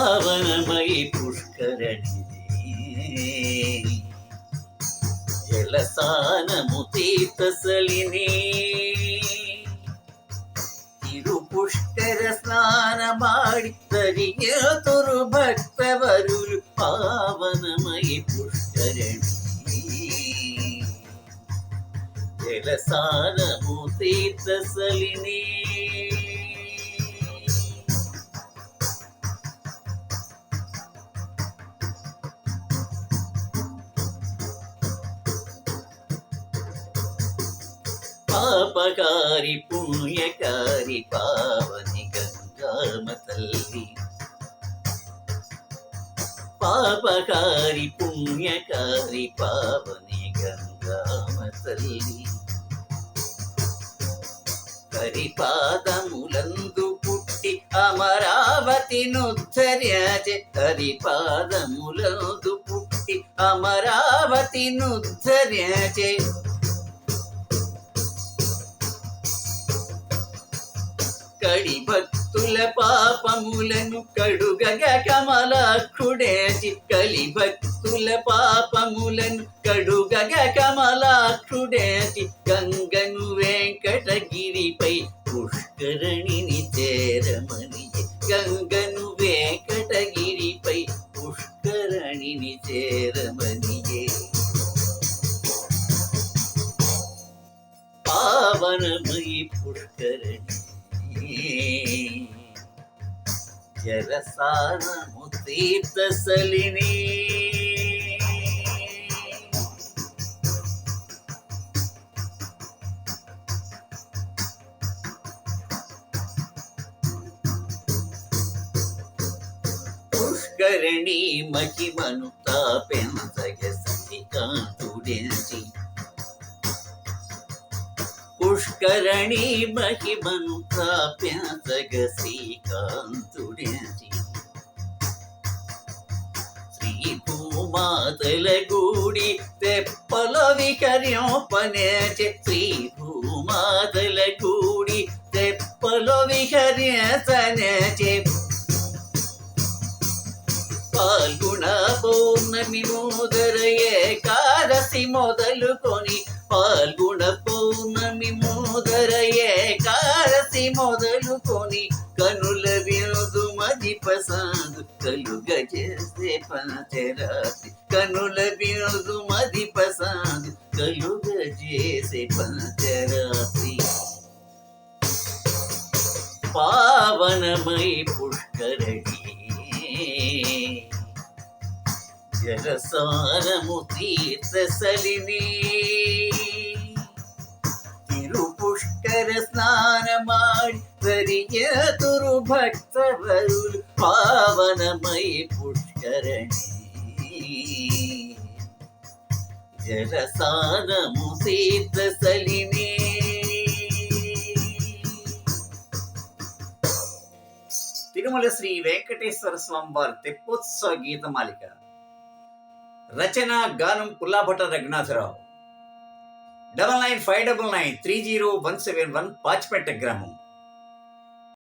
పావనమై పుష్కరణి జలసానము తీర్థసలిని తిరు పుష్కర స్నాన ಮಾಡಿ ತರಿಯತುರು ಭಕ್ತವರುಲು ಪಾವನಮೈ ಪುಷ್ಕರಣಿ ಜಲಸಾನము తీర్థసలిని పాపకారి పుణ్యకారి పావని గంగామ తల్లి పాపకారి పుణ్యకారి పావని గంగామ తల్లి హరిపాదములందు పుట్టి అమరావతి నుద్ధర్యచే హరిపాదములందు పుట్టి అమరావతి నుద్ధర్యచే కడి భక్తుల పాపములను కడుగగ కమలాక్షుడేచి కలి భక్తుల పాపములను కడుగగ కమలాక్షుడేచి గంగను వెంకటగిరిపై పుష్కరణిని చేరమని గంగను వెంకటగిరిపై పుష్కరణిని చేరమనియే పావనమై పుష్కరణి జలసానము తీర్థసలిని పుష్కరణి మహిమను తాపెంచగ శ్రీకాంతుడేచి పుష్కరణి మహిమను ప్రాప్యంచగ శ్రీకాంతుడేచి శ్రీ భూమాతల గూడి తెప్పల విహర్యోపనేచే శ్రీ భూమాతల గూడి తెప్పల విహర్యసనేచే పాల్గొన పౌర్ణమి మోదర ఏకాదశి మొదలుకొని పాల్గొన పౌర్ణమి మోదర ఏకాదశి మొదలుకొని కనుల వినోదు మది ప్రసాదు కలుగజేసే పంచరాత్రి కనుల వినోదు మది ప్రసాదు కలుగజేసే పంచరాత్రి పావనమై పుష్కరణి జలసానము తీర్థసలిని తిరు పుష్కర స్నాన ಮಾಡಿ ತರಿಯತುರು ಭಕ್ತವರುಲು ಪಾವನಮೈ ಪುಷ್ಕರಣಿ జలసానము తీర్థసలిని తిరుమల శ్రీ వెంకటేశ్వర స్వామి వారి తెప్పోత్సవ గీతమాలిక రచన గానం పుల్లాభట రఘునాథరావు 9959930171 పాచిపెట్ట గ్రామం